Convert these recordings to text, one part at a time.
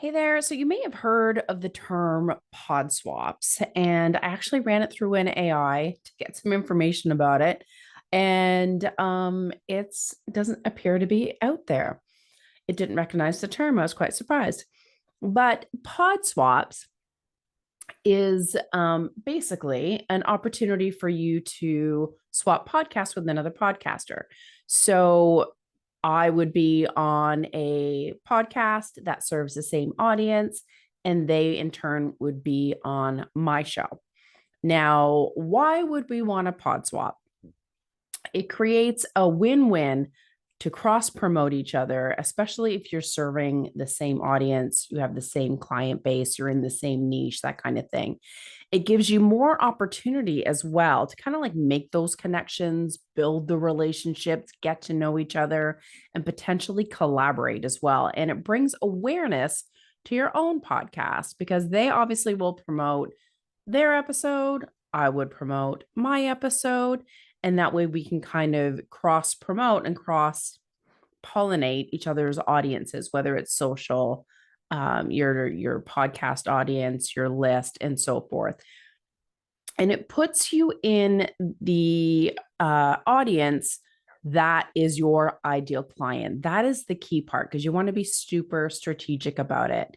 Hey there. So you may have heard of the term Podswaps, and I actually ran it through an AI to get some information about it. And it's doesn't appear to be out there. It didn't recognize the term. I was quite surprised. But Podswaps is basically an opportunity for you to swap podcasts with another podcaster. So I would be on a podcast that serves the same audience, and they in turn would be on my show. Now, why would we want a pod swap? It creates a win-win to cross promote each other, especially if you're serving the same audience, you have the same client base, you're in the same niche, that kind of thing. It gives you more opportunity as well to kind of like make those connections, build the relationships, get to know each other, and potentially collaborate as well. And it brings awareness to your own podcast because they obviously will promote their episode. I would promote my episode. And that way we can kind of cross promote and cross pollinate each other's audiences, whether it's social, your podcast audience, your list, and so forth. And it puts you in the audience that is your ideal client. That is the key part because you want to be super strategic about it.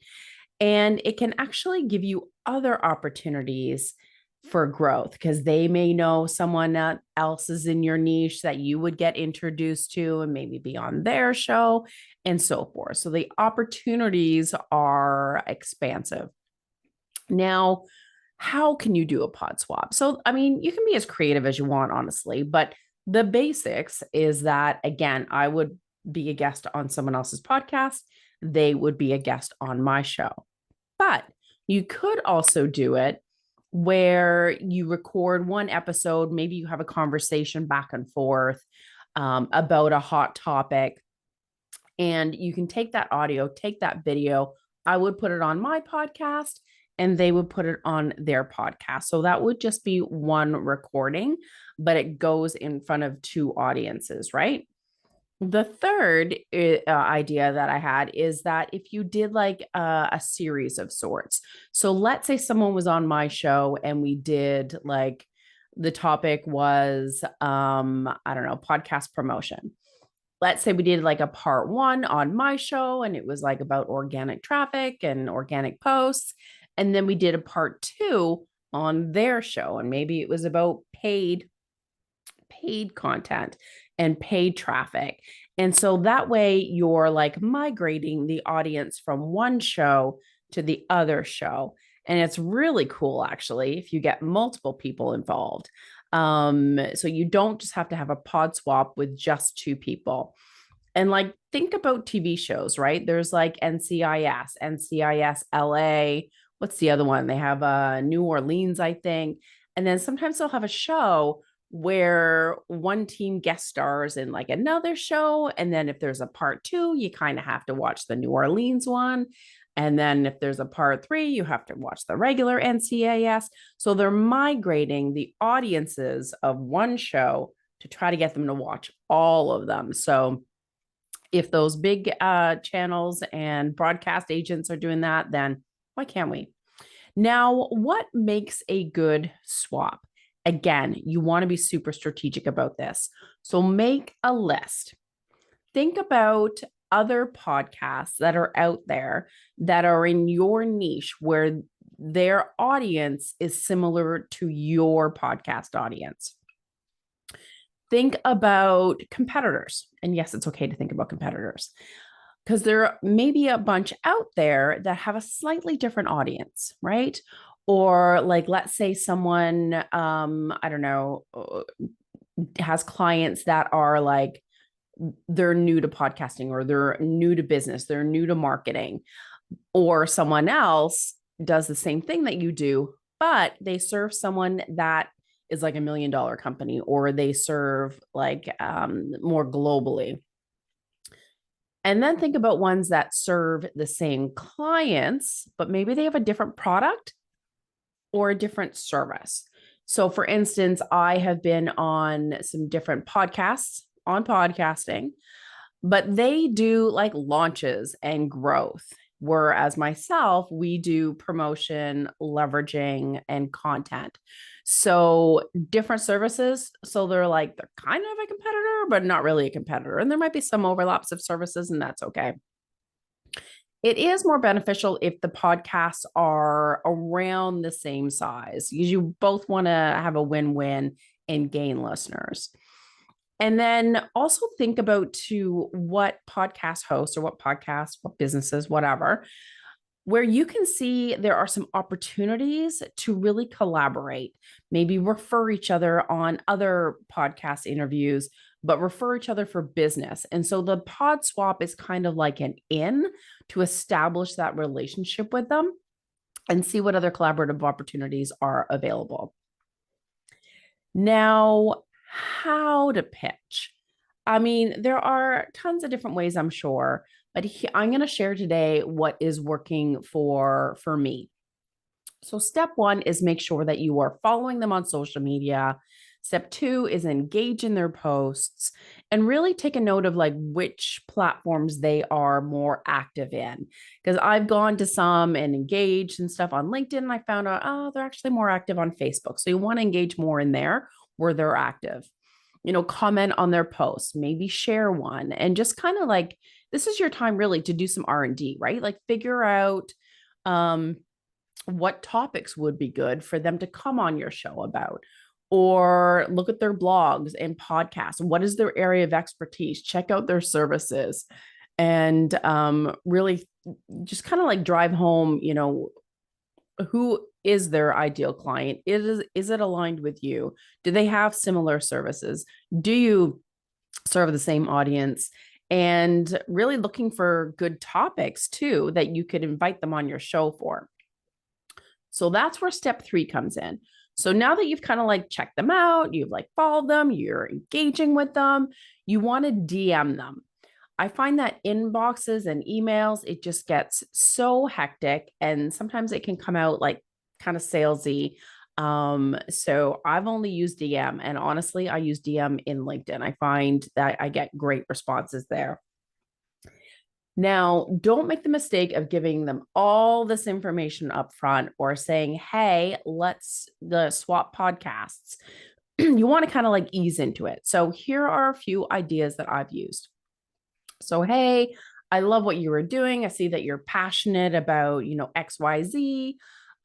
And it can actually give you other opportunities for growth because they may know someone else is in your niche that you would get introduced to and maybe be on their show and so forth. So the opportunities are expansive. Now, how can you do a pod swap? So, I mean, you can be as creative as you want, honestly, but the basics is that, again, I would be a guest on someone else's podcast. They would be a guest on my show. But you could also do it where you record one episode, maybe you have a conversation back and forth about a hot topic, and you can take that audio, take that video. I would put it on my podcast and they would put it on their podcast. So that would just be one recording, but it goes in front of two audiences, right? The third idea that I had is that if you did like a series of sorts. So let's say someone was on my show and we did like the topic was I don't know, podcast promotion. Let's say we did like a part one on my show and it was like about organic traffic and organic posts. And then we did a part two on their show and maybe it was about paid content and paid traffic. And so that way you're like migrating the audience from one show to the other show. And it's really cool, actually, if you get multiple people involved. So you don't just have to have a pod swap with just two people. And like, think about TV shows, right? There's like NCIS LA. What's the other one? They have New Orleans, I think. And then sometimes they'll have a show where one team guest stars in like another show. And then if there's a part two, you kind of have to watch the New Orleans one. And then if there's a part three, you have to watch the regular NCIS. So they're migrating the audiences of one show to try to get them to watch all of them. So if those big channels and broadcast agents are doing that, then why can't we? Now, what makes a good swap? Again, you want to be super strategic about this. So make a list. Think about other podcasts that are out there that are in your niche where their audience is similar to your podcast audience. Think about competitors. And yes, it's okay to think about competitors because there may be a bunch out there that have a slightly different audience, right? Or like, let's say someone, I don't know, has clients that are like, they're new to podcasting or they're new to business, they're new to marketing, or someone else does the same thing that you do, but they serve someone that is like $1 million company, or they serve like more globally. And then think about ones that serve the same clients, but maybe they have a different product or a different service. So, for instance, I have been on some different podcasts on podcasting, but they do like launches and growth. Whereas myself, we do promotion, leveraging, and content. So different services. So they're kind of a competitor, but not really a competitor. And there might be some overlaps of services, and that's okay. It is more beneficial if the podcasts are around the same size because you both want to have a win-win and gain listeners. And then also think about to what podcast hosts or what podcasts, what businesses, whatever, where you can see there are some opportunities to really collaborate, maybe refer each other on other podcast interviews, but refer each other for business. And so the pod swap is kind of like an in to establish that relationship with them and see what other collaborative opportunities are available. Now, how to pitch? I mean, there are tons of different ways, I'm sure, but I'm going to share today what is working for me. So step one is make sure that you are following them on social media. Step two is engage in their posts and really take a note of like which platforms they are more active in. Because I've gone to some and engaged and stuff on LinkedIn and I found out, oh, they're actually more active on Facebook. So you want to engage more in there where they're active. Comment on their posts, maybe share one, and just kind of like, this is your time really to do some R&D, right? Like figure out what topics would be good for them to come on your show about, or look at their blogs and podcasts. What is their area of expertise? Check out their services and really just kind of like drive home, who is their ideal client? Is it aligned with you? Do they have similar services? Do you serve the same audience? And really looking for good topics too that you could invite them on your show for. So that's where step 3 comes in. So now that you've kind of like checked them out, you've like followed them, you're engaging with them, you want to DM them. I find that inboxes and emails, it just gets so hectic and sometimes it can come out like kind of salesy. So I've only used DM, and honestly, I use DM in LinkedIn. I find that I get great responses there. Now, don't make the mistake of giving them all this information up front or saying, hey, let's swap podcasts. You want to kind of like ease into it. So here are a few ideas that I've used. So, hey, I love what you were doing. I see that you're passionate about, XYZ.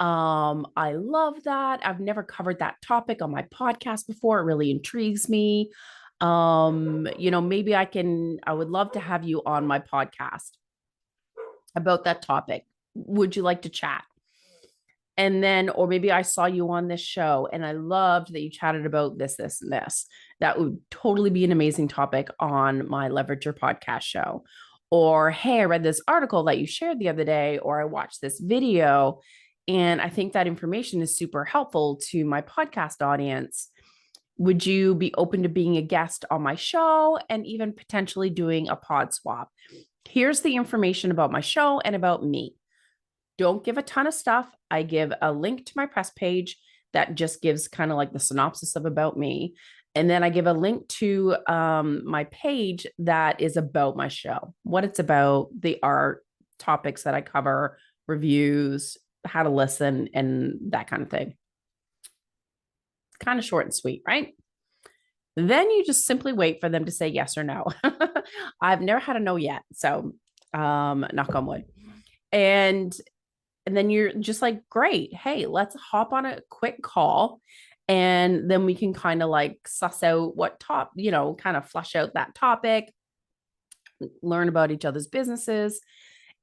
I love that. I've never covered that topic on my podcast before. It really intrigues me. Maybe I would love to have you on my podcast about that topic. Would you like to chat? And then, or maybe I saw you on this show and I loved that you chatted about this, this, and this. That would totally be an amazing topic on my Leverage Your Podcast show. Or, hey, I read this article that you shared the other day, or I watched this video, and I think that information is super helpful to my podcast audience. Would you be open to being a guest on my show and even potentially doing a pod swap? Here's the information about my show and about me. Don't give a ton of stuff. I give a link to my press page that just gives kind of like the synopsis of about me. And then I give a link to my page that is about my show, what it's about, the art, topics that I cover, reviews, how to listen, and that kind of thing. Kind of short and sweet, right? Then you just simply wait for them to say yes or no. I've never had a no yet. So knock on wood. And then you're just like, great. Hey, let's hop on a quick call. And then we can kind of like suss out what kind of flush out that topic, learn about each other's businesses.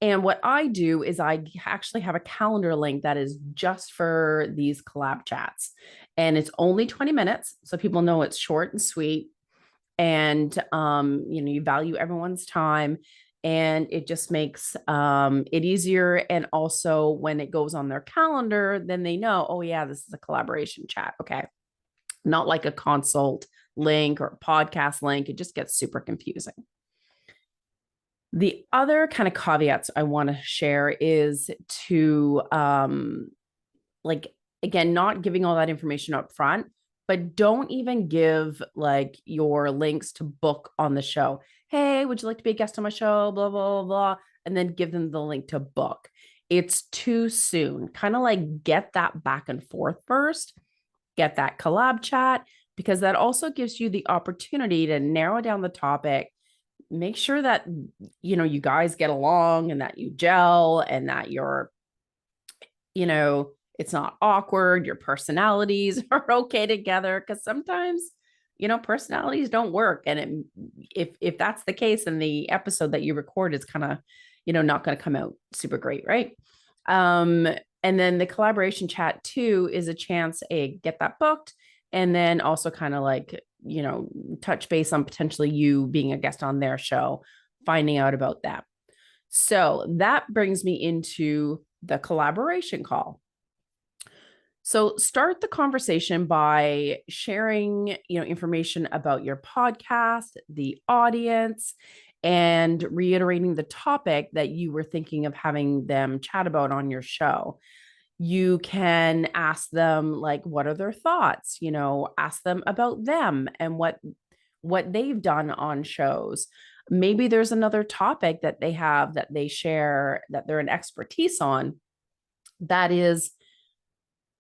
And what I do is I actually have a calendar link that is just for these collab chats. And it's only 20 minutes. So people know it's short and sweet. And, you value everyone's time. And it just makes it easier. And also when it goes on their calendar, then they know, oh yeah, this is a collaboration chat. Okay. Not like a consult link or a podcast link. It just gets super confusing. The other kind of caveats I want to share is to again, not giving all that information up front, but don't even give like your links to book on the show. Hey, would you like to be a guest on my show? Blah, blah, blah, blah. and then give them the link to book. It's too soon. Kind of like get that back and forth first, get that collab chat, because that also gives you the opportunity to narrow down the topic, make sure that you guys get along and that you gel and that it's not awkward, your personalities are okay together, because sometimes personalities don't work, and if that's the case, then the episode that you record is kind of not going to come out super great, right? And then the collaboration chat too is a chance to get that booked, and then also kind of like touch base on potentially you being a guest on their show, finding out about that. So that brings me into the collaboration call. So start the conversation by sharing, information about your podcast, the audience, and reiterating the topic that you were thinking of having them chat about on your show. You can ask them like, what are their thoughts? Ask them about them and what they've done on shows. Maybe there's another topic that they have that they share that they're an expertise on that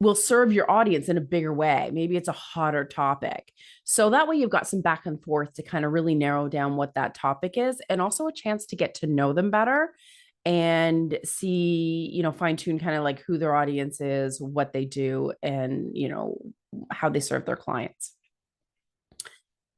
will serve your audience in a bigger way. Maybe it's a hotter topic. So that way you've got some back and forth to kind of really narrow down what that topic is, and also a chance to get to know them better and see, fine tune kind of like who their audience is, what they do, and, how they serve their clients.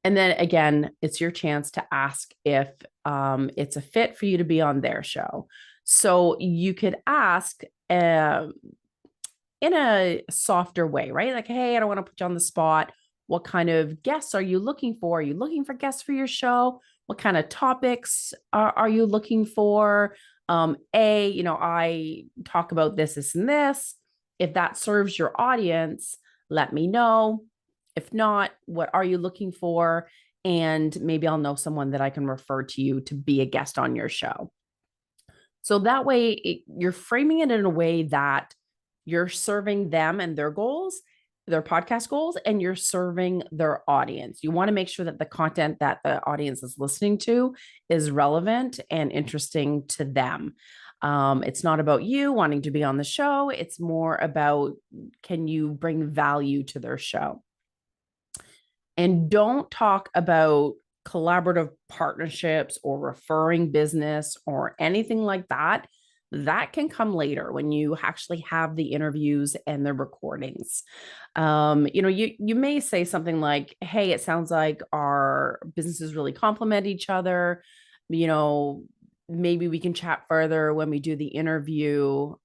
And then again, it's your chance to ask if it's a fit for you to be on their show. So you could ask in a softer way, right? Like, hey, I don't want to put you on the spot. What kind of guests are you looking for? Are you looking for guests for your show? What kind of topics are you looking for? I talk about this, and this. If that serves your audience, let me know. If not, what are you looking for? And maybe I'll know someone that I can refer to you to be a guest on your show. So that way you're framing it in a way that you're serving them and their goals, their podcast goals, and you're serving their audience. You want to make sure that the content that the audience is listening to is relevant and interesting to them. It's not about you wanting to be on the show. It's more about, can you bring value to their show? And don't talk about collaborative partnerships or referring business or anything like that. That can come later when you actually have the interviews and the recordings. You may say something like, hey, it sounds like our businesses really complement each other. Maybe we can chat further when we do the interview,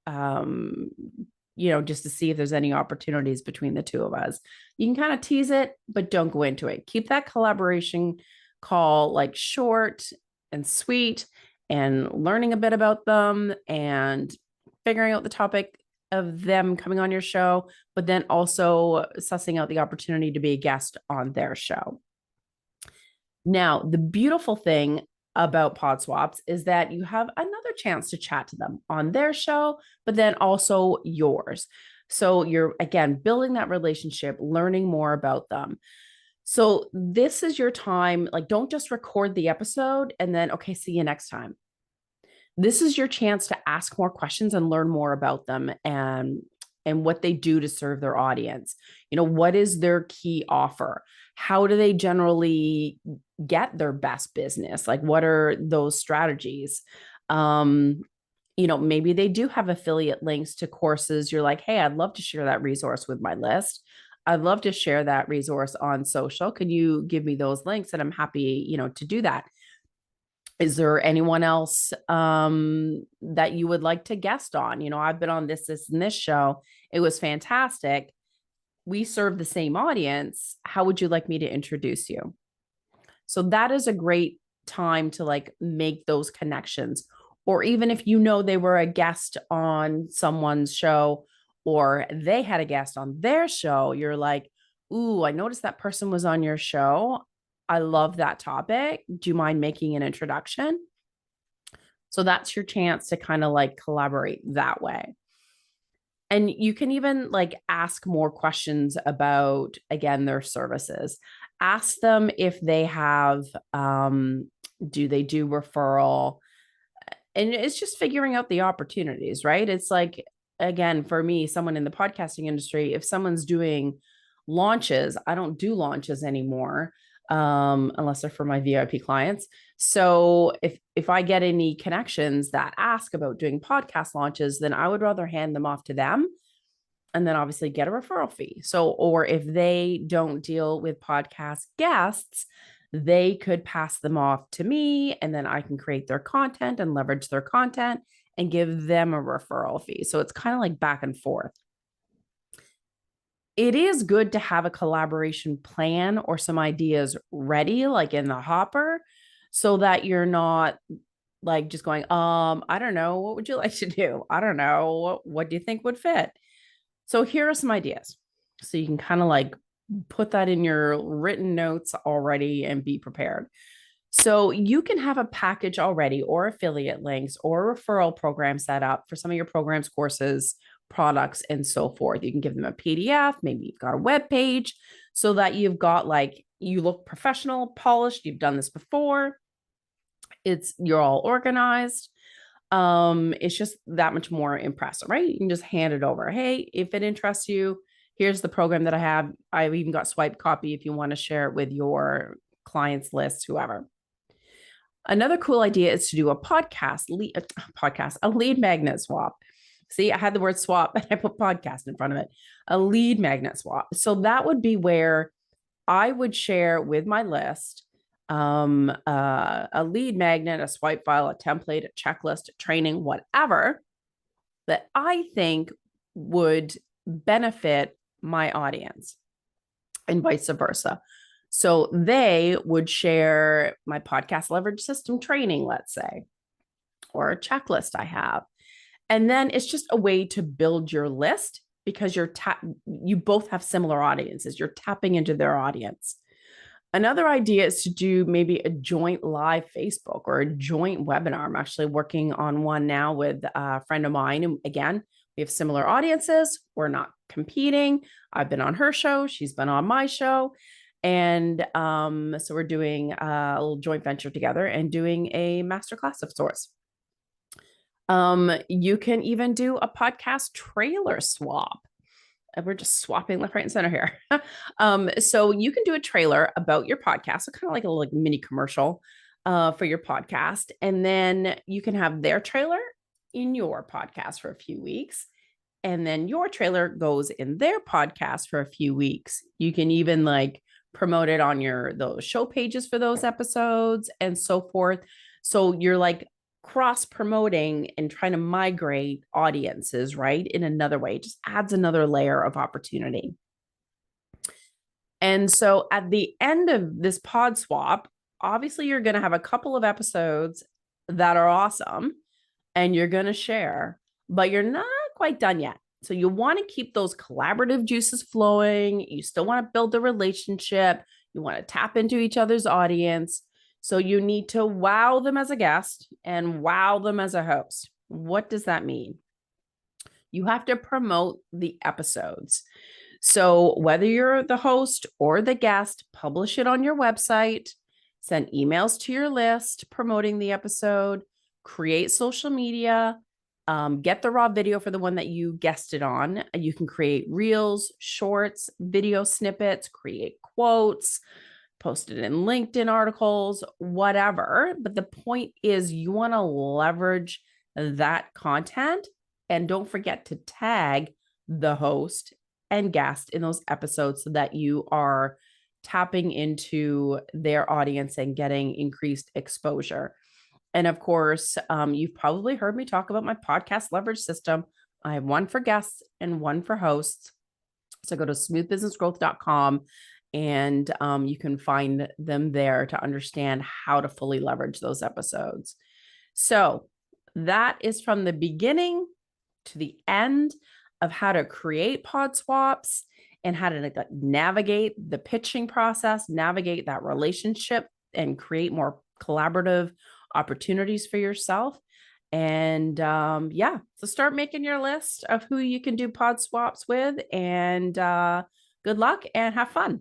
just to see if there's any opportunities between the two of us. You can kind of tease it, but don't go into it. Keep that collaboration call like short and sweet, and learning a bit about them and figuring out the topic of them coming on your show, but then also sussing out the opportunity to be a guest on their show. Now, the beautiful thing about Podswaps is that you have another chance to chat to them on their show, but then also yours. So you're, again, building that relationship, learning more about them. So this is your time. Like, don't just record the episode and then, okay, see you next time. This is your chance to ask more questions and learn more about them and what they do to serve their audience. What is their key offer? How do they generally get their best business? Like, what are those strategies? Maybe they do have affiliate links to courses. You're like, hey, I'd love to share that resource with my list. I'd love to share that resource on social. Can you give me those links? And I'm happy, to do that. Is there anyone else that you would like to guest on? I've been on this, and this show. It was fantastic. We serve the same audience. How would you like me to introduce you? So that is a great time to like make those connections. Or even if they were a guest on someone's show, or they had a guest on their show, you're like, ooh, I noticed that person was on your show. I love that topic. Do you mind making an introduction? So that's your chance to kind of like collaborate that way. And you can even like ask more questions about, again, their services. Ask them if they have, do they do referral? And it's just figuring out the opportunities, right? It's like, again, for me, someone in the podcasting industry, if someone's doing launches, I don't do launches anymore, unless they're for my VIP clients. So if I get any connections that ask about doing podcast launches, then I would rather hand them off to them and then obviously get a referral fee. So, or if they don't deal with podcast guests, they could pass them off to me and then I can create their content and leverage their content and give them a referral fee. So it's kind of like back and forth. It is good to have a collaboration plan or some ideas ready, like in the hopper, so that you're not like just going, I don't know, what would you like to do? I don't know. What do you think would fit? So here are some ideas. So you can kind of like put that in your written notes already and be prepared. So you can have a package already or affiliate links or referral program set up for some of your programs, courses, products, and so forth. You can give them a PDF, maybe you've got a web page so that you've got like, you look professional, polished, you've done this before. You're all organized. It's just that much more impressive, right? You can just hand it over. Hey, if it interests you, here's the program that I have. I've even got swipe copy if you want to share it with your clients list, whoever. Another cool idea is to do a a lead magnet swap. See, I had the word swap, but I put podcast in front of it. A lead magnet swap. So that would be where I would share with my list a lead magnet, a swipe file, a template, a checklist, a training, whatever that I think would benefit my audience and vice versa. So they would share my podcast leverage system training, let's say, or a checklist I have. And then it's just a way to build your list because you both have similar audiences. You're tapping into their audience. Another idea is to do maybe a joint live Facebook or a joint webinar. I'm actually working on one now with a friend of mine. And again, we have similar audiences. We're not competing. I've been on her show. She's been on my show. And so we're doing a little joint venture together and doing a masterclass of sorts. You can even do a podcast trailer swap. We're just swapping left, right, and center here. So you can do a trailer about your podcast, so kind of like a little mini commercial for your podcast. And then you can have their trailer in your podcast for a few weeks. And then your trailer goes in their podcast for a few weeks. You can even like promote it on those show pages for those episodes and so forth. So you're like cross promoting and trying to migrate audiences, right? In another way, it just adds another layer of opportunity. And so at the end of this pod swap, obviously you're going to have a couple of episodes that are awesome and you're going to share, but you're not quite done yet. So you want to keep those collaborative juices flowing. You still want to build the relationship. You want to tap into each other's audience. So you need to wow them as a guest and wow them as a host. What does that mean? You have to promote the episodes. So whether you're the host or the guest, publish it on your website, send emails to your list promoting the episode, create social media, get the raw video for the one that you guested on. You can create reels, shorts, video snippets, create quotes, post it in LinkedIn articles, whatever. But the point is you want to leverage that content and don't forget to tag the host and guest in those episodes so that you are tapping into their audience and getting increased exposure. And of course, you've probably heard me talk about my podcast leverage system. I have one for guests and one for hosts. So go to smoothbusinessgrowth.com and you can find them there to understand how to fully leverage those episodes. So that is from the beginning to the end of how to create pod swaps and how to navigate the pitching process, navigate that relationship, and create more collaborative opportunities for yourself. And so start making your list of who you can do pod swaps with, and good luck and have fun.